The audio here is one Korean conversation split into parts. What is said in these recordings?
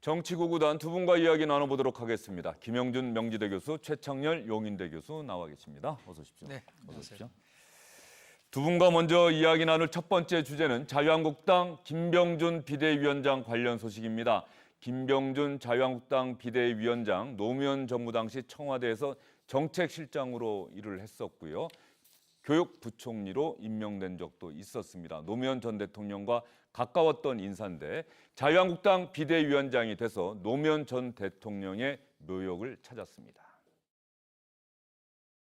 정치구구단 두 분과 이야기 나눠보도록 하겠습니다. 김영준 명지대 교수, 최창렬 용인대 교수 나와 계십니다. 어서 오십시오. 네, 어서 오십시오. 두 분과 먼저 이야기 나눌 첫 번째 주제는 자유한국당 김병준 비대위원장 관련 소식입니다. 김병준 자유한국당 비대위원장 노무현 정부 당시 청와대에서 정책실장으로 일을 했었고요. 교육부총리로 임명된 적도 있었습니다. 노무현 전 대통령과 가까웠던 인사인데 자유한국당 비대위원장이 돼서 노무현 전 대통령의 묘역을 찾았습니다.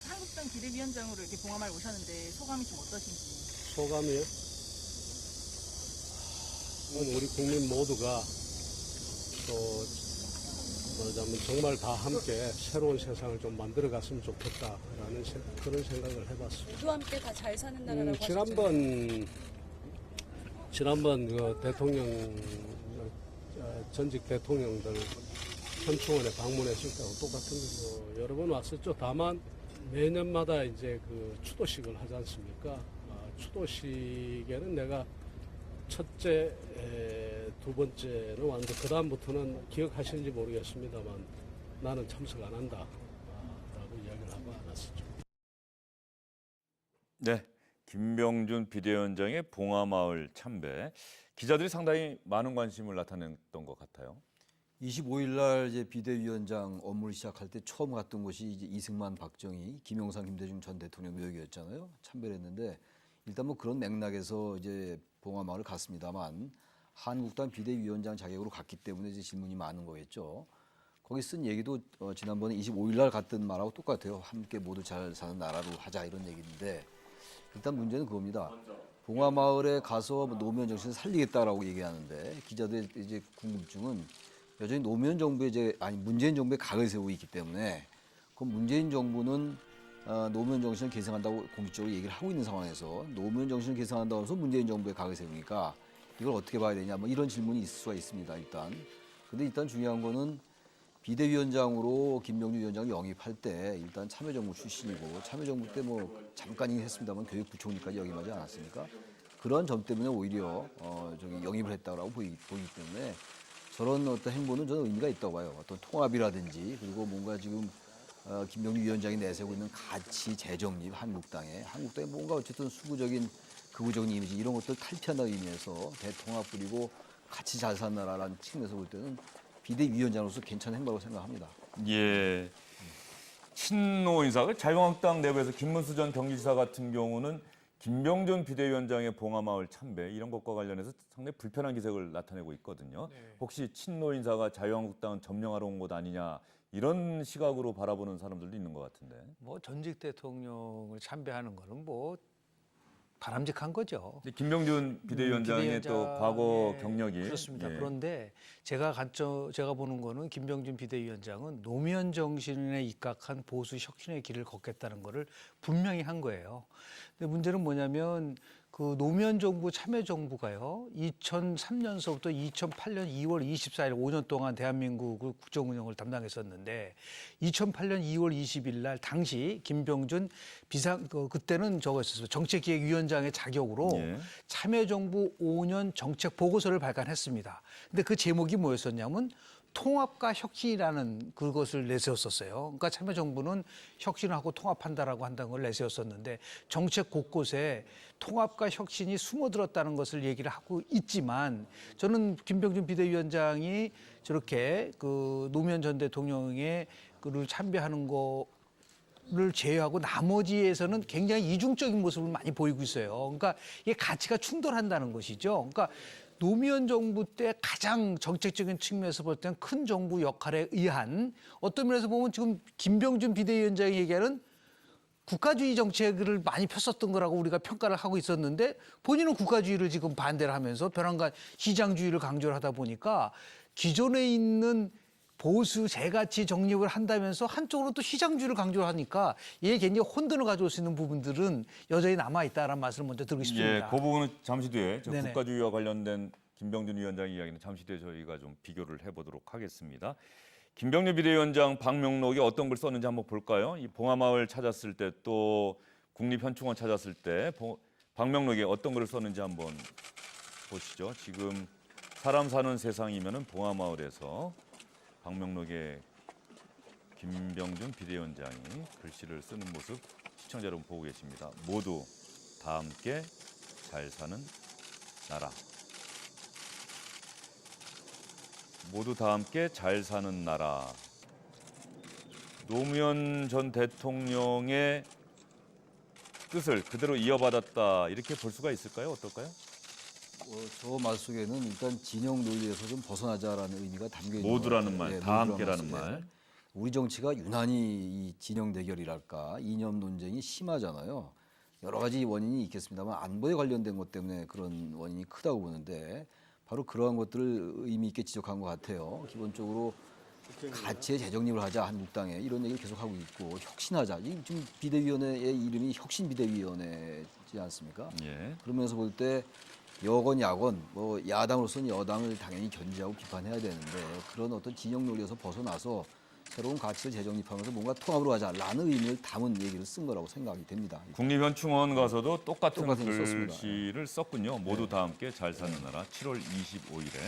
한국당 비대위원장으로 이렇게 봉함할 오셨는데 소감이 좀 어떠신지? 소감이요? 우리 국민 모두가 또 말하자면 정말 다 함께 새로운 세상을 좀 만들어갔으면 좋겠다라는 그런 생각을 해봤습니다. 모두 함께 다 잘 사는 나라라고 지난번 그 대통령 전직 대통령들 현충원에 방문했을 때하고 똑같은 거죠. 여러 번 왔었죠. 다만 매년마다 이제 그 추도식을 하지 않습니까? 추도식에는 내가 첫째, 두 번째는 왔는데 그 다음부터는 기억하시는지 모르겠습니다만 나는 참석 안 한다 라고 이야기를 하고 안 왔었죠. 네, 김병준 비대위원장의 봉하마을 참배. 기자들이 상당히 많은 관심을 나타냈던 것 같아요. 25일 날 이제 비대위원장 업무를 시작할 때 처음 갔던 곳이 이제 이승만, 박정희, 김영삼, 김대중 전 대통령 묘역이었잖아요. 참배를 했는데 일단 뭐 그런 맥락에서 이제 봉하마을을 갔습니다만 한국당 비대위원장 자격으로 갔기 때문에 이제 질문이 많은 거겠죠. 거기 쓴 얘기도 지난번에 25일 날 갔던 말하고 똑같아요. 함께 모두 잘 사는 나라로 하자 이런 얘기인데 일단 문제는 그겁니다. 봉하마을에 가서 노무현 정신을 살리겠다라고 얘기하는데 기자들 이제 궁금증은 여전히 노무현 정부의 문재인 정부의 각을 세우고 있기 때문에 그럼 문재인 정부는 노무현 정신을 계승한다고 공식적으로 얘기를 하고 있는 상황에서 노무현 정신을 계승한다고 해서 문재인 정부의 각을 세우니까 이걸 어떻게 봐야 되냐 뭐 이런 질문이 있을 수가 있습니다. 근데 일단 중요한 거는 비대위원장으로 김병준 위원장을 영입할 때 일단 참여정부 출신이고 참여정부 때 뭐 잠깐이긴 했습니다만 교육부총리까지 역임하지 않았습니까? 그런 점 때문에 오히려 영입을 했다고 보이기 때문에 저런 어떤 행보는 저는 의미가 있다고 봐요. 어떤 통합이라든지 그리고 뭔가 지금 김병준 위원장이 내세우고 있는 가치 재정립 한국당에 뭔가 어쨌든 수구적인 극우적인 이미지 이런 것들 탈피한다는 의미에서 대통합 그리고 같이 잘 사는 나라라는 측면에서 볼 때는 비대위원장으로서 괜찮은 행보라고 생각합니다. 예, 친노 인사, 자유한국당 내부에서 김문수 전 경기지사 같은 경우는 김병준 비대위원장의 봉하마을 참배 이런 것과 관련해서 상당히 불편한 기색을 나타내고 있거든요. 혹시 친노 인사가 자유한국당을 점령하러 온 것 아니냐 이런 시각으로 바라보는 사람들도 있는 것 같은데. 뭐 전직 대통령을 참배하는 거는 뭐 바람직한 거죠. 김병준 비대위원장의 또 과거 경력이 그렇습니다. 예. 그런데 제가 보는 거는 김병준 비대위원장은 노무현 정신에 입각한 보수 혁신의 길을 걷겠다는 거를 분명히 한 거예요. 근데 문제는 뭐냐면 그 노무현 정부 참여정부가요 2003년서부터 2008년 2월 24일 5년 동안 대한민국을 국정 운영을 담당했었는데 2008년 2월 20일 날 당시 김병준 그때는 저거였었어요. 정책기획위원장의 자격으로 참여정부 5년 정책 보고서를 발간했습니다. 근데 그 제목이 뭐였었냐면 통합과 혁신이라는 그것을 내세웠었어요. 그러니까 참여정부는 혁신하고 통합한다라고 한다는 걸 내세웠었는데 정책 곳곳에 통합과 혁신이 숨어들었다는 것을 얘기를 하고 있지만 저는 김병준 비대위원장이 저렇게 그 노무현 전 대통령의 그를 참배하는 거를 제외하고 나머지에서는 굉장히 이중적인 모습을 많이 보이고 있어요. 그러니까 이게 가치가 충돌한다는 것이죠. 그러니까 노무현 정부 때 가장 정책적인 측면에서 볼 때는 큰 정부 역할에 의한 어떤 면에서 보면 지금 김병준 비대위원장이 얘기하는 국가주의 정책을 많이 폈었던 거라고 우리가 평가를 하고 있었는데 본인은 국가주의를 지금 반대를 하면서 벼랑간 시장주의를 강조를 하다 보니까 기존에 있는 보수 재가치 정립을 한다면서 한쪽으로 또 시장주의를 강조하니까 이게 굉장히 혼돈을 가져올 수 있는 부분들은 여전히 남아있다라는 말씀을 먼저 드리고 싶습니다. 예, 그 부분은 잠시 뒤에 국가주의와 관련된 김병준 위원장 이야기는 잠시 뒤에 저희가 좀 비교를 해보도록 하겠습니다. 김병준 비대위원장 방명록에 어떤 걸 썼는지 한번 볼까요? 이 봉하마을 찾았을 때 또 국립현충원 찾았을 때 방명록에 어떤 걸 썼는지 한번 보시죠. 지금 사람 사는 세상이면은 봉하마을에서 방명록에 김병준 비대위원장이 글씨를 쓰는 모습 시청자 여러분 보고 계십니다. 모두 다 함께 잘 사는 나라. 모두 다 함께 잘 사는 나라. 노무현 전 대통령의 뜻을 그대로 이어받았다 이렇게 볼 수가 있을까요? 어떨까요? 저 말 속에는 일단 진영 논리에서 좀 벗어나자라는 의미가 담겨 있는 모두라는 것 말, 같아요. 다 모두라는 함께라는 말씀. 말. 우리 정치가 유난히 이 진영 대결이랄까 이념 논쟁이 심하잖아요. 여러 가지 원인이 있겠습니다만 안보에 관련된 것 때문에 그런 원인이 크다고 보는데 바로 그러한 것들을 의미 있게 지적한 것 같아요. 기본적으로 가치의 재정립을 하자 한국당에 이런 얘기를 계속 하고 있고 혁신하자. 지금 비대위원회의 이름이 혁신비대위원회지 않습니까? 예. 그러면서 볼 때 여건 야건 뭐 야당으로서는 여당을 당연히 견제하고 비판해야 되는데 그런 어떤 진영 논리에서 벗어나서 새로운 가치를 재정립하면서 뭔가 통합으로 하자라는 의미를 담은 얘기를 쓴 거라고 생각이 됩니다. 국립현충원 가서도 똑같은 똑같은 걸 썼습니다. 글씨를 썼군요. 모두 다 함께 잘 사는 나라 7월 25일에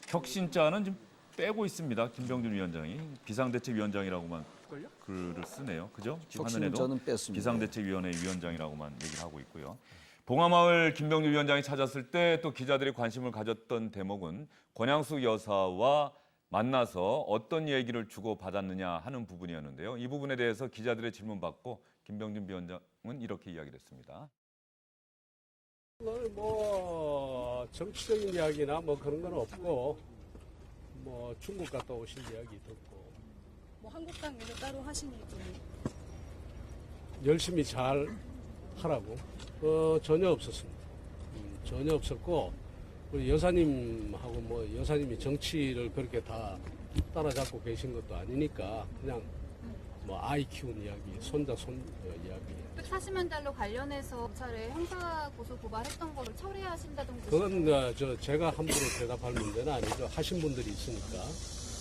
혁신자는 좀 빼고 있습니다. 김병준 위원장이 비상대책위원장이라고만 글을 쓰네요. 그죠? 지금 화면에도 혁신자는 뺐습니다. 비상대책위원회 위원장이라고만 얘기를 하고 있고요. 봉하마을 김병준 위원장이 찾았을 때 또 기자들이 관심을 가졌던 대목은 권양숙 여사와 만나서 어떤 얘기를 주고받았느냐 하는 부분이었는데요. 이 부분에 대해서 기자들의 질문 받고 김병준 위원장은 이렇게 이야기를 했습니다. 오늘 뭐 정치적인 이야기나 뭐 그런 건 없고 뭐 중국 갔다 오신 이야기 듣고 뭐 한국당 일을 따로 하시니 좀 열심히 잘 하라고 전혀 없었습니다. 전혀 없었고 우리 여사님하고 뭐 여사님이 정치를 그렇게 다 따라잡고 계신 것도 아니니까 그냥 뭐 아이 키운 이야기, 손자 손 이야기. 140만 달러 관련해서 검찰에 형사 고소 고발했던 거를 처리하신다던가. 그건 제가 함부로 대답할 문제는 아니죠. 하신 분들이 있으니까.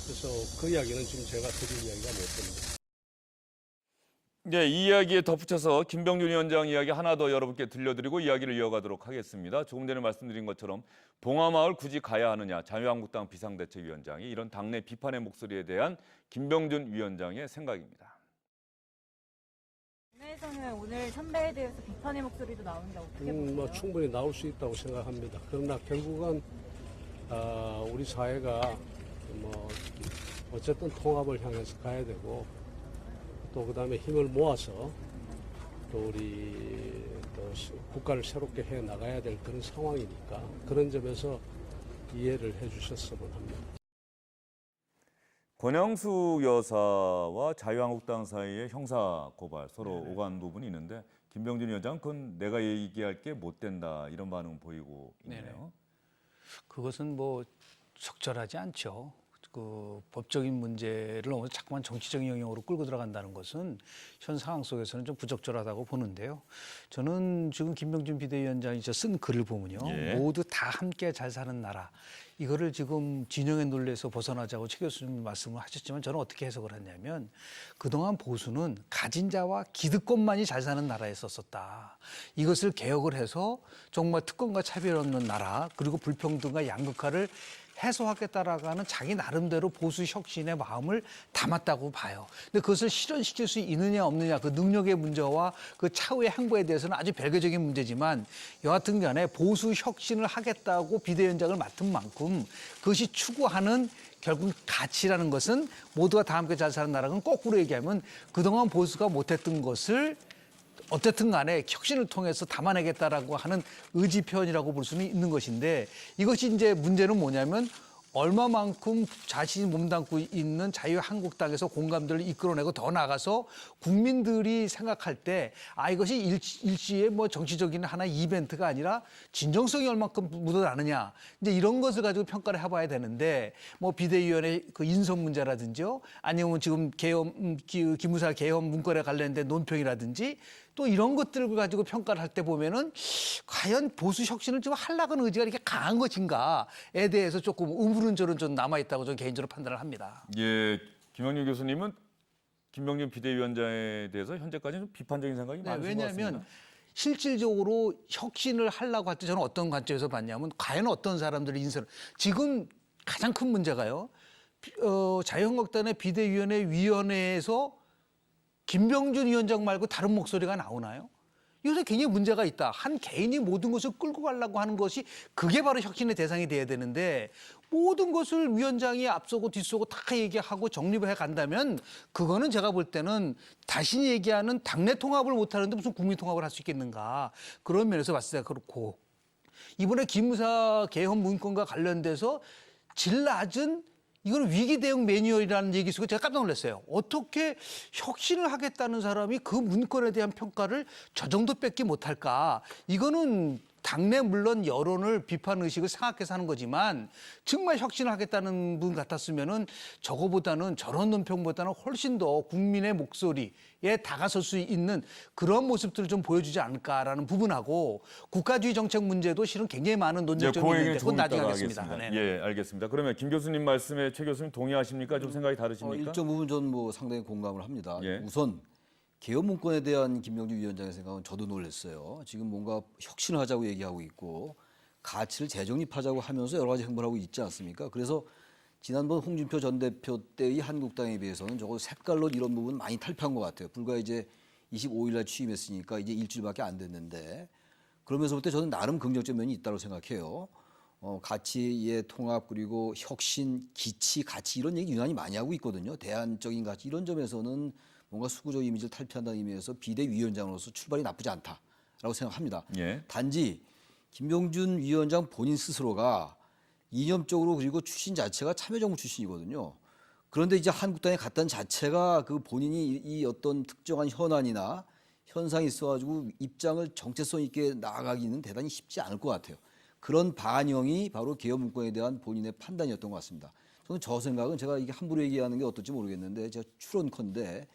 그래서 그 이야기는 지금 제가 드릴 이야기가 못 됩니다. 네, 이 이야기에 덧붙여서 김병준 위원장 이야기 하나 더 여러분께 들려드리고 이야기를 이어가도록 하겠습니다. 조금 전에 말씀드린 것처럼 봉하마을 굳이 가야 하느냐 자유한국당 비상대책위원장이 이런 당내 비판의 목소리에 대한 김병준 위원장의 생각입니다. 국내에서는 오늘 선배에 대해서 비판의 목소리도 나오는데 어떻게 보세요? 뭐 충분히 나올 수 있다고 생각합니다. 그러나 결국은 우리 사회가 뭐 어쨌든 통합을 향해서 가야 되고 또 그다음에 힘을 모아서 또 우리 또 국가를 새롭게 해 나가야 될 그런 상황이니까 그런 점에서 이해를 해주셨으면 합니다. 권양숙 여사와 자유한국당 사이의 형사 고발 서로 오간 부분이 있는데 김병준 위원장 그건 내가 얘기할 게 못 된다 이런 반응 보이고 있네요. 그것은 뭐 적절하지 않죠. 그 법적인 문제를 너무 자꾸만 정치적인 영역으로 끌고 들어간다는 것은 현 상황 속에서는 좀 부적절하다고 보는데요. 저는 지금 김병준 비대위원장이 쓴 글을 보면요. 예. 모두 다 함께 잘 사는 나라. 이거를 지금 진영의 논리에서 벗어나자고 최 교수님 말씀을 하셨지만 저는 어떻게 해석을 했냐면 그동안 보수는 가진 자와 기득권만이 잘 사는 나라에 썼었다. 이것을 개혁을 해서 정말 특권과 차별 없는 나라 그리고 불평등과 양극화를 해소하겠다라고 하는 자기 나름대로 보수 혁신의 마음을 담았다고 봐요. 근데 그것을 실현시킬 수 있느냐 없느냐 그 능력의 문제와 그 차후의 행보에 대해서는 아주 별개적인 문제지만 여하튼 간에 보수 혁신을 하겠다고 비대위원장을 맡은 만큼 그것이 추구하는 결국 가치라는 것은 모두가 다 함께 잘 사는 나라는 거꾸로 얘기하면 그동안 보수가 못했던 것을 어쨌든 간에 혁신을 통해서 담아내겠다라고 하는 의지 표현이라고 볼 수는 있는 것인데 이것이 이제 문제는 뭐냐면 얼마만큼 자신이 몸담고 있는 자유한국당에서 공감대를 이끌어내고 더 나아가서 국민들이 생각할 때 이것이 일시의 뭐 정치적인 하나 이벤트가 아니라 진정성이 얼마큼 묻어나느냐 이제 이런 것을 가지고 평가를 해봐야 되는데 뭐 비대위원회 그 인선 문제라든지요 아니면 지금 기무사 개헌 문건에 관련된 논평이라든지 또 이런 것들을 가지고 평가를 할 때 보면은 과연 보수 혁신을 좀 하려고 하는 의지가 이렇게 강한 것인가에 대해서 조금 의문은 좀 남아있다고 저는 개인적으로 판단을 합니다. 예, 김영준 교수님은 김병준 비대위원장에 대해서 현재까지 좀 비판적인 생각이 많으신 것 같습니다. 왜냐하면 실질적으로 혁신을 하려고 할 때 저는 어떤 관점에서 봤냐면 과연 어떤 사람들이 인선을 지금 가장 큰 문제가요. 자유한국당의 비대위원회 위원회에서 김병준 위원장 말고 다른 목소리가 나오나요? 이것에 굉장히 문제가 있다. 한 개인이 모든 것을 끌고 가려고 하는 것이 그게 바로 혁신의 대상이 돼야 되는데 모든 것을 위원장이 앞서고 뒤서고 다 얘기하고 정립을 해 간다면 그거는 제가 볼 때는 다시 얘기하는 당내 통합을 못하는데 무슨 국민 통합을 할 수 있겠는가. 그런 면에서 봤을 때 그렇고 이번에 기무사 개헌 문건과 관련돼서 질 낮은 이건 위기 대응 매뉴얼이라는 얘기 속에 제가 깜짝 놀랐어요. 어떻게 혁신을 하겠다는 사람이 그 문건에 대한 평가를 저 정도 뺏기 못할까? 이거는 당내 물론 여론을 비판 의식을 생각해서 하는 거지만 정말 혁신을 하겠다는 분 같았으면은 저거보다는 저런 논평보다는 훨씬 더 국민의 목소리에 다가설 수 있는 그런 모습들을 좀 보여주지 않을까라는 부분하고 국가주의 정책 문제도 실은 굉장히 많은 논쟁점이 있는데 그건 나중에 하겠습니다. 네. 예, 알겠습니다. 그러면 김 교수님 말씀에 최 교수님 동의하십니까? 좀 생각이 다르십니까? 일정 부분 저는 뭐 상당히 공감을 합니다. 예. 우선 개헌 문건에 대한 김병준 위원장의 생각은 저도 놀랐어요. 지금 뭔가 혁신을 하자고 얘기하고 있고 가치를 재정립하자고 하면서 여러 가지 행보를 하고 있지 않습니까? 그래서 지난번 홍준표 전 대표 때의 한국당에 비해서는 저거 색깔로 이런 부분 많이 탈피한 것 같아요. 불과 이제 25일 날 취임했으니까 이제 일주일밖에 안 됐는데 그러면서 볼 때 저는 나름 긍정적 면이 있다고 생각해요. 가치의 통합 그리고 혁신, 기치, 가치 이런 얘기 유난히 많이 하고 있거든요. 대안적인 가치 이런 점에서는 뭔가 수구적 이미지를 탈피한다는 의미에서 비대위원장으로서 출발이 나쁘지 않다라고 생각합니다. 예. 단지 김병준 위원장 본인 스스로가 이념적으로 그리고 출신 자체가 참여정부 출신이거든요. 그런데 이제 한국당에 갔다는 자체가 그 본인이 이 어떤 특정한 현안이나 현상이 있어가지고 입장을 정체성 있게 나아가기는 대단히 쉽지 않을 것 같아요. 그런 반영이 바로 개헌 문건에 대한 본인의 판단이었던 것 같습니다. 저는 저 생각은 제가 이게 함부로 얘기하는 게 어떨지 모르겠는데 제가 추론컨대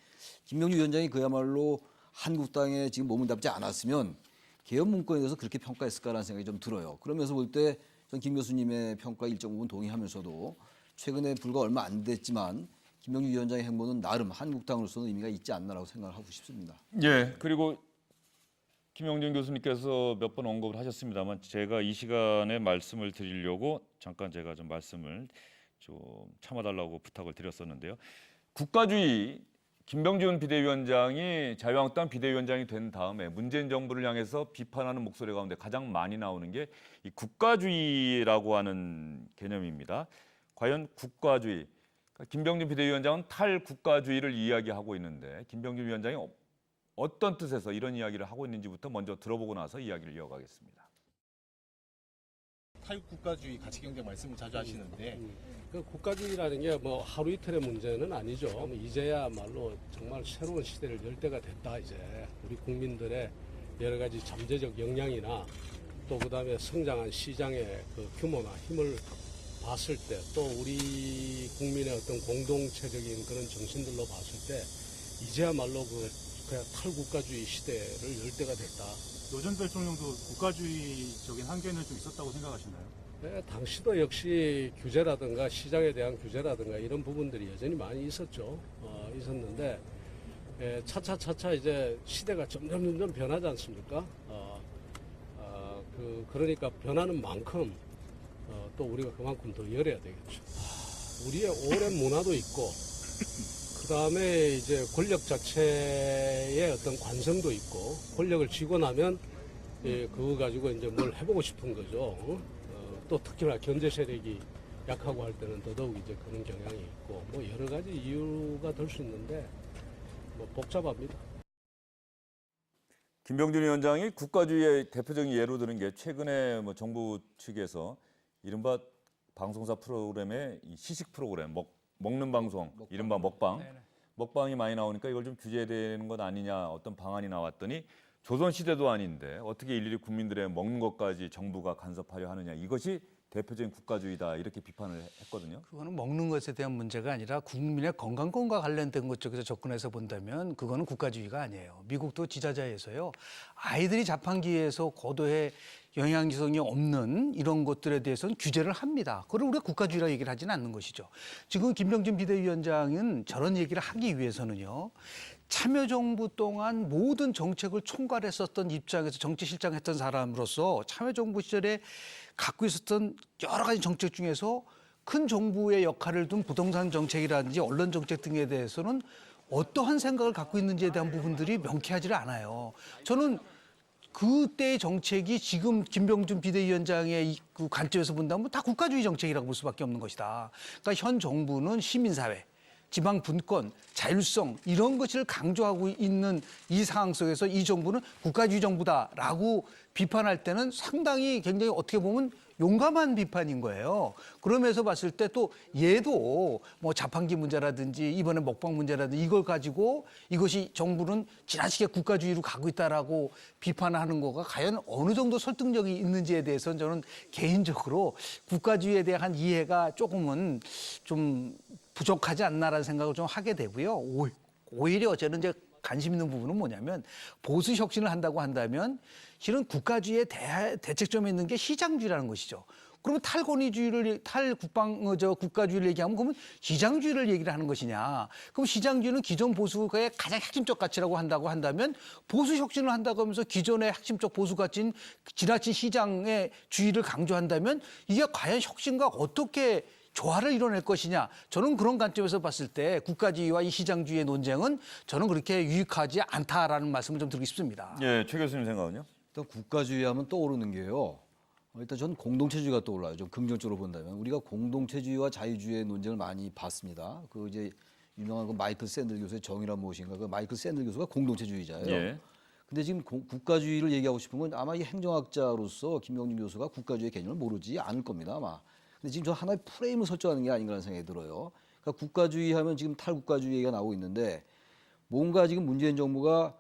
김병준 위원장이 그야말로 한국당에 지금 몸을 담지 않았으면 개헌 문건에 대해서 그렇게 평가했을까라는 생각이 좀 들어요. 그러면서 볼 때 전 김 교수님의 평가 일정 부분 동의하면서도 최근에 불과 얼마 안 됐지만 김병준 위원장의 행보는 나름 한국당으로서는 의미가 있지 않나라고 생각을 하고 싶습니다. 예, 그리고 김영준 교수님께서 몇 번 언급을 하셨습니다만 제가 이 시간에 말씀을 드리려고 잠깐 제가 좀 말씀을 좀 참아달라고 부탁을 드렸었는데요. 국가주의 김병준 비대위원장이 자유한국당 비대위원장이 된 다음에 문재인 정부를 향해서 비판하는 목소리 가운데 가장 많이 나오는 게 이 국가주의라고 하는 개념입니다. 과연 국가주의, 그러니까 김병준 비대위원장은 탈국가주의를 이야기하고 있는데 김병준 위원장이 어떤 뜻에서 이런 이야기를 하고 있는지부터 먼저 들어보고 나서 이야기를 이어가겠습니다. 탈국가주의 가치 경쟁 말씀을 자주 하시는데 그 국가주의라는 게 뭐 하루 이틀의 문제는 아니죠. 이제야말로 정말 새로운 시대를 열 때가 됐다. 이제 우리 국민들의 여러 가지 잠재적 역량이나 또 그다음에 성장한 시장의 그 규모나 힘을 봤을 때 또 우리 국민의 어떤 공동체적인 그런 정신들로 봤을 때 이제야말로 그냥 탈국가주의 시대를 열 때가 됐다. 노 전 대통령도 국가주의적인 한계는 좀 있었다고 생각하시나요? 네, 당시도 역시 규제라든가 시장에 대한 규제라든가 이런 부분들이 여전히 많이 있었죠. 있었는데 차차 이제 시대가 점점 변하지 않습니까? 그러니까 변하는 만큼 또 우리가 그만큼 더 열어야 되겠죠. 우리의 오랜 문화도 있고 그다음에 이제 권력 자체의 어떤 관성도 있고 권력을 쥐고 나면 그거 가지고 이제 뭘 해보고 싶은 거죠. 또 특히나 견제 세력이 약하고 할 때는 더더욱 이제 그런 경향이 있고 뭐 여러 가지 이유가 될 수 있는데 뭐 복잡합니다. 김병준 위원장이 국가주의의 대표적인 예로 드는 게 최근에 뭐 정부 측에서 이른바 방송사 프로그램의 이 시식 프로그램 먹는 방송 이른바 먹방 먹방이 많이 나오니까 이걸 좀 규제되는 것 아니냐 어떤 방안이 나왔더니 조선시대도 아닌데 어떻게 일일이 국민들의 먹는 것까지 정부가 간섭하려 하느냐 이것이 대표적인 국가주의다 이렇게 비판을 했거든요. 그거는 먹는 것에 대한 문제가 아니라 국민의 건강권과 관련된 것 쪽에서 접근해서 본다면 그거는 국가주의가 아니에요. 미국도 지자체에서요. 아이들이 자판기에서 고도의 영양성이 없는 이런 것들에 대해서는 규제를 합니다. 그걸 우리가 국가주의라고 얘기를 하지는 않는 것이죠. 지금 김병준 비대위원장은 저런 얘기를 하기 위해서는요. 참여정부 동안 모든 정책을 총괄했었던 입장에서 정치실장 했던 사람으로서 참여정부 시절에 갖고 있었던 여러 가지 정책 중에서 큰 정부의 역할을 둔 부동산 정책이라든지 언론 정책 등에 대해서는 어떠한 생각을 갖고 있는지에 대한 부분들이 명쾌하지를 않아요. 저는 그때의 정책이 지금 김병준 비대위원장의 그 관점에서 본다면 다 국가주의 정책이라고 볼 수밖에 없는 것이다. 그러니까 현 정부는 시민사회, 지방 분권, 자율성 이런 것을 강조하고 있는 이 상황 속에서 이 정부는 국가주의 정부다라고 비판할 때는 상당히 굉장히 어떻게 보면 용감한 비판인 거예요. 그러면서 봤을 때 또 얘도 뭐 자판기 문제라든지 이번에 먹방 문제라든지 이걸 가지고 이것이 정부는 지나치게 국가주의로 가고 있다라고 비판하는 거가 과연 어느 정도 설득력이 있는지에 대해서는 저는 개인적으로 국가주의에 대한 이해가 조금은 좀 부족하지 않나라는 생각을 좀 하게 되고요. 오히려 저는 이제 관심 있는 부분은 뭐냐면 보수 혁신을 한다고 한다면 실은 국가주의의 대책점에 있는 게 시장주의라는 것이죠. 그러면 탈권위주의를 국가주의를 얘기하면 그러면 시장주의를 얘기를 하는 것이냐? 그럼 시장주의는 기존 보수의 가장 핵심적 가치라고 한다고 한다면 보수 혁신을 한다고 하면서 기존의 핵심적 보수 가치인 지나친 시장의 주의를 강조한다면 이게 과연 혁신과 어떻게 조화를 이뤄낼 것이냐. 저는 그런 관점에서 봤을 때 국가주의와 이 시장주의의 논쟁은 저는 그렇게 유익하지 않다라는 말씀을 좀 드리고 싶습니다. 예, 최 교수님 생각은요? 일단 국가주의 하면 떠오르는 게요. 일단 전 공동체주의가 떠올라요. 좀 긍정적으로 본다면 우리가 공동체주의와 자유주의의 논쟁을 많이 봤습니다. 그 이제 유명한 그 마이클 샌들 교수의 정의란 무엇인가. 그 마이클 샌들 교수가 공동체주의자예요. 예. 근데 지금 국가주의를 얘기하고 싶은 건 아마 이 행정학자로서 김병준 교수가 국가주의 개념을 모르지 않을 겁니다. 아마. 근데 지금 저 하나의 프레임을 설정하는 게 아닌가라는 생각이 들어요. 그러니까 국가주의 하면 지금 탈국가주의 얘기가 나오고 있는데 뭔가 지금 문재인 정부가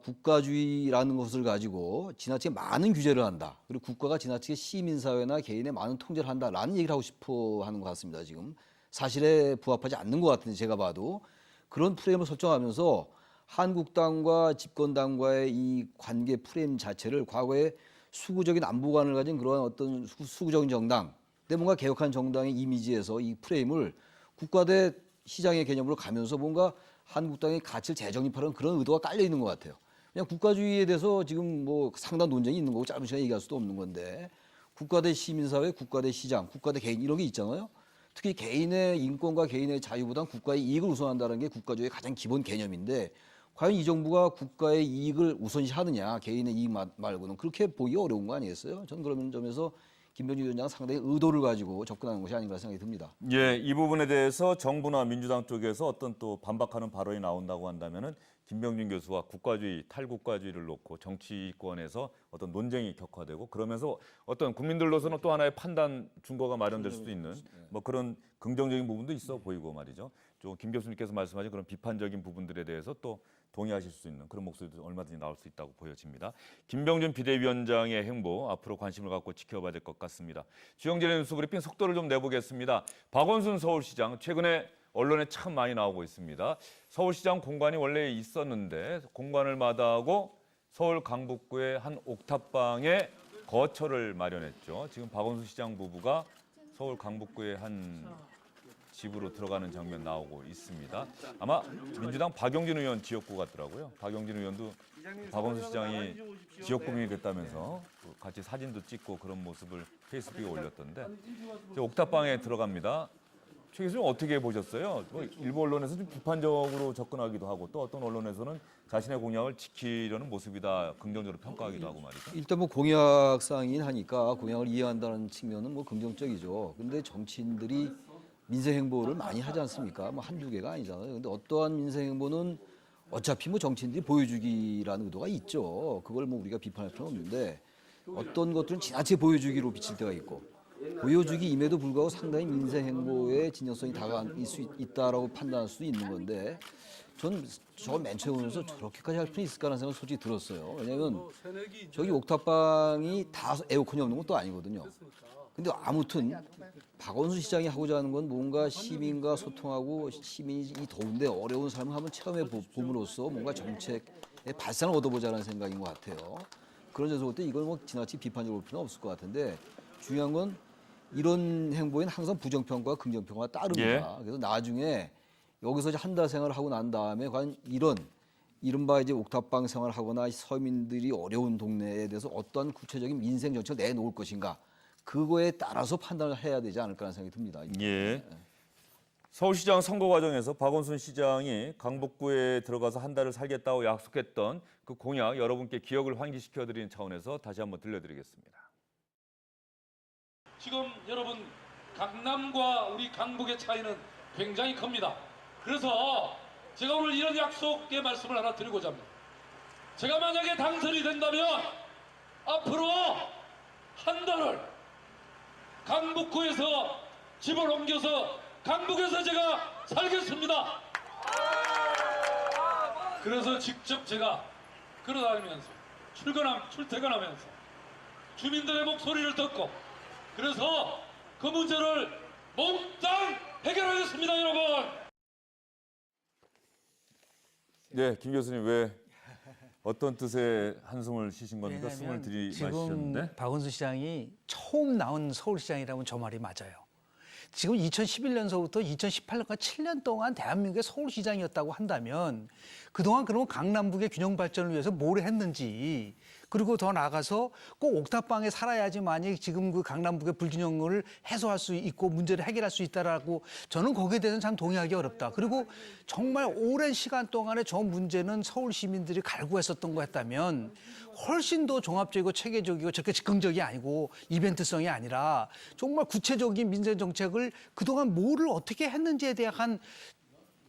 국가주의라는 것을 가지고 지나치게 많은 규제를 한다. 그리고 국가가 지나치게 시민사회나 개인의 많은 통제를 한다라는 얘기를 하고 싶어 하는 것 같습니다. 지금 사실에 부합하지 않는 것 같은데 제가 봐도 그런 프레임을 설정하면서 한국당과 집권당과의 이 관계 프레임 자체를 과거에 수구적인 안보관을 가진 그러한 어떤 수구적인 정당, 근데 뭔가 개혁한 정당의 이미지에서 이 프레임을 국가 대 시장의 개념으로 가면서 뭔가 한국당의 가치를 재정립하려는 그런 의도가 깔려 있는 것 같아요. 그냥 국가주의에 대해서 지금 뭐 상당 논쟁이 있는 거고 짧은 시간에 얘기할 수도 없는 건데 국가 대 시민사회, 국가 대 시장, 국가 대 개인 이런 게 있잖아요. 특히 개인의 인권과 개인의 자유보다는 국가의 이익을 우선한다는 게 국가주의의 가장 기본 개념인데 과연 이 정부가 국가의 이익을 우선시하느냐 개인의 이익 말고는 그렇게 보기 어려운 거 아니겠어요? 저는 그런 점에서 김병준 위원장은 상당히 의도를 가지고 접근하는 것이 아닌가 생각이 듭니다. 예, 이 부분에 대해서 정부나 민주당 쪽에서 어떤 또 반박하는 발언이 나온다고 한다면은 김병준 교수와 국가주의, 탈국가주의를 놓고 정치권에서 어떤 논쟁이 격화되고 그러면서 어떤 국민들로서는 또 하나의 판단 증거가 마련될 수도 있는 뭐 그런 긍정적인 부분도 있어 보이고 말이죠. 좀 김 교수님께서 말씀하신 그런 비판적인 부분들에 대해서 또 동의하실 수 있는 그런 목소리도 얼마든지 나올 수 있다고 보여집니다. 김병준 비대위원장의 행보 앞으로 관심을 갖고 지켜봐야 될 것 같습니다. 주영진의 뉴스 브리핑 속도를 좀 내보겠습니다. 박원순 서울시장 최근에 언론에 참 많이 나오고 있습니다. 서울시장 공관이 원래 있었는데 공관을 마다하고 서울 강북구의 한 옥탑방에 거처를 마련했죠. 지금 박원순 시장 부부가 서울 강북구의 한 집으로 들어가는 장면 나오고 있습니다. 아마 민주당 박용진 의원 지역구 같더라고요. 박용진 의원도 박원순 시장이 지역구민이 됐다면서 같이 사진도 찍고 그런 모습을 페이스북에 올렸던데 옥탑방에 들어갑니다. 최 교수님 어떻게 보셨어요? 일부 언론에서 좀 비판적으로 접근하기도 하고 또 어떤 언론에서는 자신의 공약을 지키려는 모습이다 긍정적으로 평가하기도 하고 말이죠. 일단 뭐 공약상이긴 하니까 공약을 이해한다는 측면은 뭐 긍정적이죠. 근데 정치인들이 민생 행보를 많이 하지 않습니까? 뭐 한두 개가 아니잖아요. 근데 어떠한 민생 행보는 어차피 뭐 정치인들이 보여주기라는 의도가 있죠. 그걸 뭐 우리가 비판할 필요는 없는데 어떤 것들은 지나치게 보여주기로 비칠 때가 있고 보여주기임에도 불구하고 상당히 민생 행보에 진정성이 다가갈 수 있다라고 판단할 수도 있는 건데 전 저걸 맨 처음 보면서 저렇게까지 할 필요 있을까라는 생각이 솔직히 들었어요. 왜냐하면 저기 옥탑방이 다 에어컨이 없는 것도 아니거든요. 근데 아무튼 박원순 시장이 하고자 하는 건 뭔가 시민과 소통하고 시민이 이 더운데 어려운 삶을 한번 체험해 봄으로써 뭔가 정책의 발상을 얻어보자는 생각인 것 같아요. 그런 점에서 볼 때 이걸 뭐 지나치게 비판적으로 볼 필요는 없을 것 같은데 중요한 건 이런 행보에는 항상 부정평가와 긍정평가가 따릅니다. 그래서 나중에 여기서 이제 한 달 생활을 하고 난 다음에 과연 이런 이른바 이제 옥탑방 생활하거나 서민들이 어려운 동네에 대해서 어떤 구체적인 민생 정책을 내놓을 것인가 그거에 따라서 판단을 해야 되지 않을까라는 생각이 듭니다. 예. 서울시장 선거 과정에서 박원순 시장이 강북구에 들어가서 한 달을 살겠다고 약속했던 그 공약 여러분께 기억을 환기시켜드리는 차원에서 다시 한번 들려드리겠습니다. 지금 여러분 강남과 우리 강북의 차이는 굉장히 큽니다. 그래서 제가 오늘 이런 약속의 말씀을 하나 드리고자 합니다. 제가 만약에 당선이 된다면 앞으로 한 달을 강북구에서 집을 옮겨서 강북에서 제가 살겠습니다. 그래서 직접 제가 걸어다니면서 출퇴근하면서 주민들의 목소리를 듣고 그래서 그 문제를 몽땅 해결하겠습니다, 여러분. 네, 김 교수님 왜 어떤 뜻의 한숨을 쉬신 겁니까? 숨을 지금 들이마셨는데. 박원순 시장이 처음 나온 서울시장이라면 저 말이 맞아요. 지금 2011년서부터 2018년까지 7년 동안 대한민국의 서울시장이었다고 한다면 그동안 그러면 강남북의 균형 발전을 위해서 뭘 했는지 그리고 더 나아가서 꼭 옥탑방에 살아야지만이 지금 그 강남북의 불균형을 해소할 수 있고 문제를 해결할 수 있다라고 저는 거기에 대해서는 참 동의하기 어렵다. 그리고 정말 오랜 시간 동안에 저 문제는 서울 시민들이 갈구했었던 거였다면 훨씬 더 종합적이고 체계적이고 저렇게 즉흥적이 아니고 이벤트성이 아니라 정말 구체적인 민생 정책을 그동안 뭐를 어떻게 했는지에 대한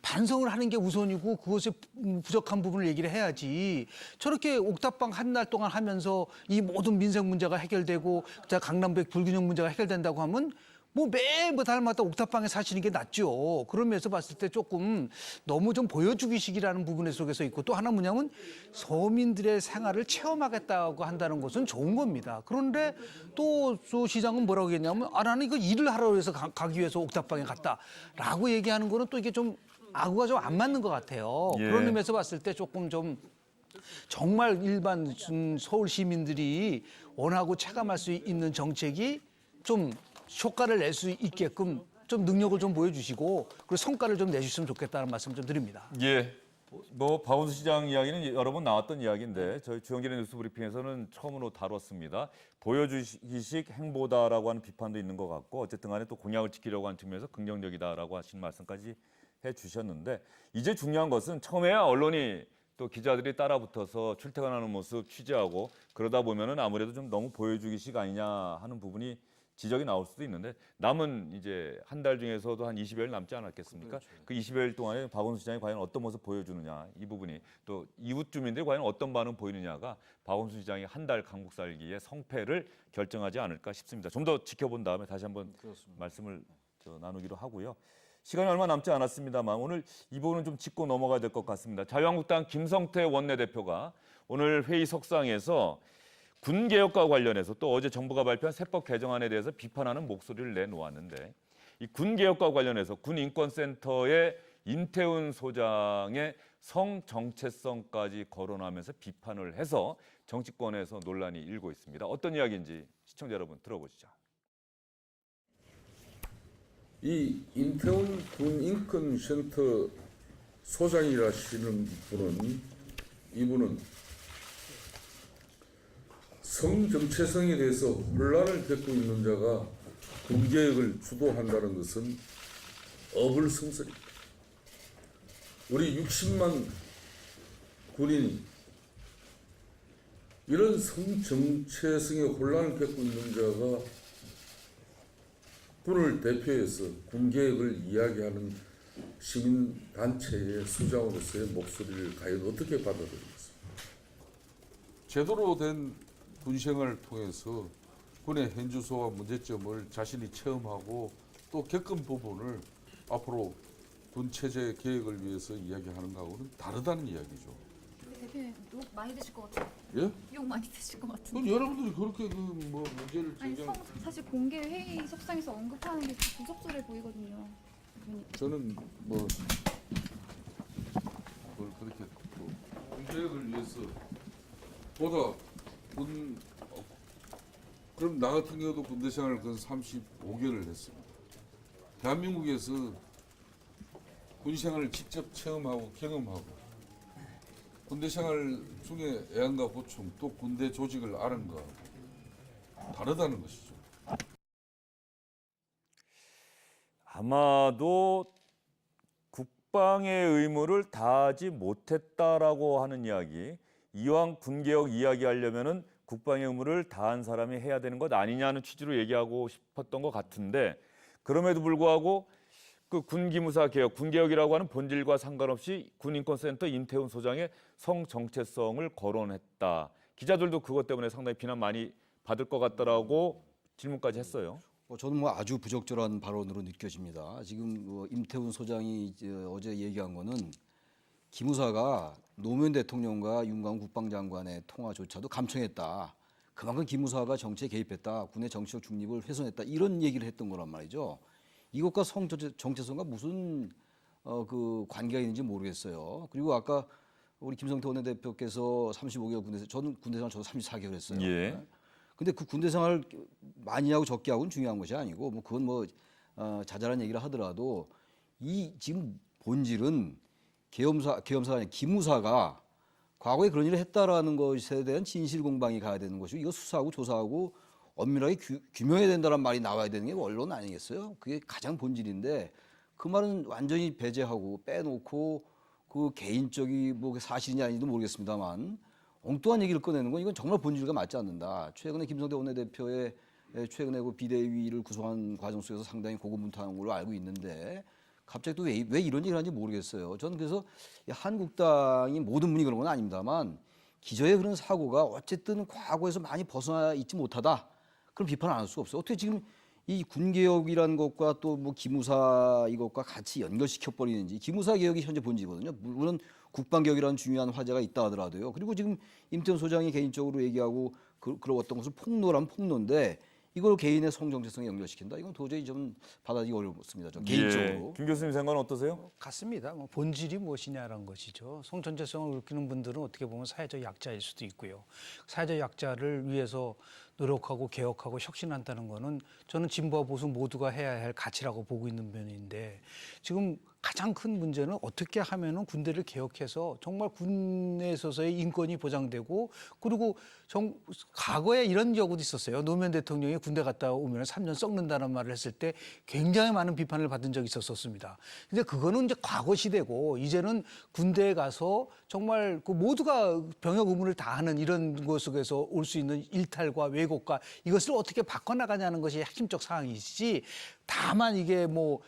반성을 하는 게 우선이고 그것에 부족한 부분을 얘기를 해야지 저렇게 옥탑방 한 달 동안 하면서 이 모든 민생 문제가 해결되고 강남북 불균형 문제가 해결된다고 하면 뭐 매번 달마다 옥탑방에 사시는 게 낫죠. 그런 면에서 봤을 때 조금 너무 좀 보여주기식이라는 부분 속에서 있고 또 하나 뭐냐면 서민들의 생활을 체험하겠다고 한다는 것은 좋은 겁니다. 그런데 또 시장은 뭐라고 했냐면 나는 이거 일을 하러 위해서 가기 위해서 옥탑방에 갔다라고 얘기하는 거는 또 이게 좀 아구가 좀 안 맞는 것 같아요. 예. 그런 의미에서 봤을 때 조금 좀 정말 일반 서울 시민들이 원하고 체감할 수 있는 정책이 좀 효과를 낼 수 있게끔 좀 능력을 좀 보여주시고 그리고 성과를 좀 내주셨으면 좋겠다는 말씀 좀 드립니다. 예. 뭐 박원순 시장 이야기는 여러 번 나왔던 이야기인데 저희 주영길의 뉴스브리핑에서는 처음으로 다뤘습니다. 보여주기식 행보다라고 하는 비판도 있는 것 같고 어쨌든 간에 또 공약을 지키려고 하는 측면에서 긍정적이다라고 하신 말씀까지 해주셨는데 이제 중요한 것은 처음에야 언론이 또 기자들이 따라붙어서 출퇴근하는 모습 취재하고 그러다 보면은 아무래도 좀 너무 보여주기식 아니냐 하는 부분이 지적이 나올 수도 있는데 남은 이제 한 달 중에서도 한 20여일 남지 않았겠습니까? 그 20여일 동안에 박원순 시장이 과연 어떤 모습 보여주느냐 이 부분이 또 이웃 주민들이 과연 어떤 반응 보이느냐가 박원순 시장이 한 달 강북 살기의 성패를 결정하지 않을까 싶습니다. 좀 더 지켜본 다음에 다시 한번 말씀을 나누기로 하고요. 시간이 얼마 남지 않았습니다만 오늘 이 부분은 좀 짚고 넘어가야 될 것 같습니다. 자유한국당 김성태 원내대표가 오늘 회의 석상에서 군개혁과 관련해서 또 어제 정부가 발표한 세법 개정안에 대해서 비판하는 목소리를 내놓았는데 이 군개혁과 관련해서 군인권센터의 임태훈 소장의 성정체성까지 거론하면서 비판을 해서 정치권에서 논란이 일고 있습니다. 어떤 이야기인지 시청자 여러분 들어보시죠. 이 임태훈 군인권센터 소장이라시는 분은 이분은 성정체성에 대해서 혼란을 겪고 있는 자가 군개혁을 주도한다는 것은 어불성설입니다. 우리 60만 군인이 이런 성정체성에 혼란을 겪고 있는 자가 군을 대표해서 군개혁을 이야기하는 시민단체의 수장으로서의 목소리를 과연 어떻게 받아들이겠습니까? 제대로 된 군생활을 통해서 군의 현주소와 문제점을 자신이 체험하고 또 겪은 부분을 앞으로 군체제 개혁을 위해서 이야기하는 거하고는 다르다는 이야기죠. 대표님 욕 많이 드실 것 같아요. 예? 욕 많이 드실 것 같은데. 그럼 여러분들이 그렇게 그 뭐 문제를 아니 제기하는 사실 공개 회의 석상에서 언급하는 게 부적절해 보이거든요. 대표님. 저는 뭐 그걸 그렇게 뭐 군개혁을 위해서 보다 그럼 나 같은 경우도 군대 생활을 근 35개월을 했습니다. 대한민국에서 군 생활을 직접 체험하고 경험하고 군대 생활 중에 애완과 보충 또 군대 조직을 아는 거하고 다르다는 것이죠. 아마도 국방의 의무를 다하지 못했다라고 하는 이야기, 이왕 군개혁 이야기하려면은 국방의 의무를 다한 사람이 해야 되는 것 아니냐는 취지로 얘기하고 싶었던 것 같은데, 그럼에도 불구하고 그 군기무사 개혁, 군개혁이라고 하는 본질과 상관없이 군인권센터 임태훈 소장의 성정체성을 거론했다. 기자들도 그것 때문에 상당히 비난 많이 받을 것 같다라고 질문까지 했어요. 저는 뭐 아주 부적절한 발언으로 느껴집니다. 지금 임태훈 소장이 어제 얘기한 거는 기무사가 노무현 대통령과 윤광 국방장관의 통화조차도 감청했다. 그만큼 기무사가 정치에 개입했다. 군의 정치적 중립을 훼손했다. 이런 얘기를 했던 거란 말이죠. 이것과 성정체성과 무슨 그 관계가 있는지 모르겠어요. 그리고 아까 우리 김성태 원내대표께서 35개월 군대, 저는 군대 생활 저도 34개월 했어요. 예. 근데 그 군대 생활 많이 하고 적게 하고는 중요한 것이 아니고 뭐 그건 뭐 자잘한 얘기를 하더라도 이 지금 본질은 계엄사가 아니라 기무사가 과거에 그런 일을 했다라는 것에 대한 진실 공방이 가야 되는 것이고 이거 수사하고 조사하고 엄밀하게 규명해야 된다는 말이 나와야 되는 게 원론 아니겠어요? 그게 가장 본질인데 그 말은 완전히 배제하고 빼놓고 그 개인적이 뭐 사실이냐 아닌지도 모르겠습니다만 엉뚱한 얘기를 꺼내는 건 이건 정말 본질과 맞지 않는다. 최근에 김성태 원내대표의 최근에 그 비대위를 구성한 과정 속에서 상당히 고군분투한 걸로 알고 있는데 갑자기 또 왜 이런 얘기를 하는지 모르겠어요. 저는 그래서 한국당이 모든 분이 그런 건 아닙니다만 기저의 그런 사고가 어쨌든 과거에서 많이 벗어나 있지 못하다. 그런 비판을 안 할 수가 없어요. 어떻게 지금 이 군개혁이라는 것과 또 뭐 기무사 이것과 같이 연결시켜 버리는지. 기무사 개혁이 현재 본질이거든요. 물론 국방개혁이라는 중요한 화제가 있다 하더라도요. 그리고 지금 임태훈 소장이 개인적으로 얘기하고 그러웠던 것은 폭로란 폭로인데 이걸 개인의 성정체성에 연결시킨다. 이건 도저히 좀 받아들이기 어렵습니다. 저 개인적으로. 예. 김 교수님 생각은 어떠세요? 같습니다. 뭐 본질이 무엇이냐라는 것이죠. 성전체성을 느끼는 분들은 어떻게 보면 사회적 약자일 수도 있고요. 사회적 약자를 위해서 노력하고 개혁하고 혁신한다는 거는 저는 진보와 보수 모두가 해야 할 가치라고 보고 있는 면인데 지금 가장 큰 문제는 어떻게 하면은 군대를 개혁해서 정말 군에 있어서의 인권이 보장되고 그리고 과거에 이런 경우도 있었어요. 노무현 대통령이 군대 갔다 오면 3년 썩는다는 말을 했을 때 굉장히 많은 비판을 받은 적이 있었습니다. 근데 그거는 이제 과거 시대고 이제는 군대에 가서 정말 그 모두가 병역 의무를 다하는 이런 것 속에서 올 수 있는 일탈과 왜곡과 이것을 어떻게 바꿔나가냐는 것이 핵심적 사항이지 다만 이게 뭐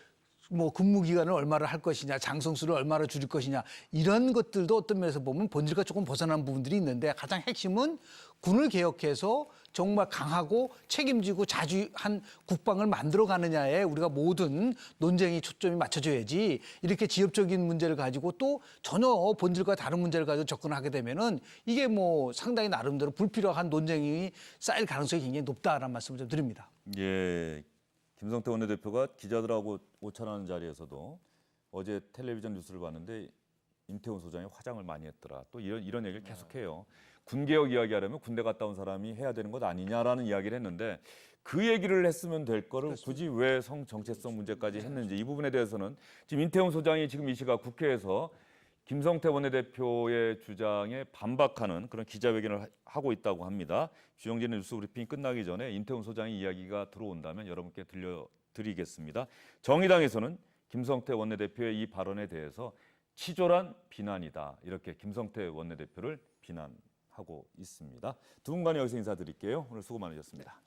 근무 기간을 얼마를 할 것이냐, 장성수를 얼마나 줄일 것이냐 이런 것들도 어떤 면에서 보면 본질과 조금 벗어난 부분들이 있는데 가장 핵심은 군을 개혁해서 정말 강하고 책임지고 자주한 국방을 만들어 가느냐에 우리가 모든 논쟁이 초점이 맞춰져야지 이렇게 지역적인 문제를 가지고 또 전혀 본질과 다른 문제를 가지고 접근하게 되면은 이게 뭐 상당히 나름대로 불필요한 논쟁이 쌓일 가능성이 굉장히 높다라는 말씀을 좀 드립니다. 예. 김성태 원내대표가 기자들하고 오찬하는 자리에서도 어제 텔레비전 뉴스를 봤는데 임태훈 소장이 화장을 많이 했더라. 또 이런 얘기를 계속해요. 군개혁 이야기하려면 군대 갔다 온 사람이 해야 되는 것 아니냐라는 이야기를 했는데 그 얘기를 했으면 될 거를 그렇습니다. 굳이 왜 성정체성 문제까지 했는지 이 부분에 대해서는 지금 임태훈 소장이 지금 이 시각 국회에서 김성태 원내대표의 주장에 반박하는 그런 기자회견을 하고 있다고 합니다. 주영진의 뉴스 브리핑이 끝나기 전에 임태훈 소장의 이야기가 들어온다면 여러분께 들려드리겠습니다. 정의당에서는 김성태 원내대표의 이 발언에 대해서 치졸한 비난이다. 이렇게 김성태 원내대표를 비난하고 있습니다. 두 분간 여기서 인사드릴게요. 오늘 수고 많으셨습니다.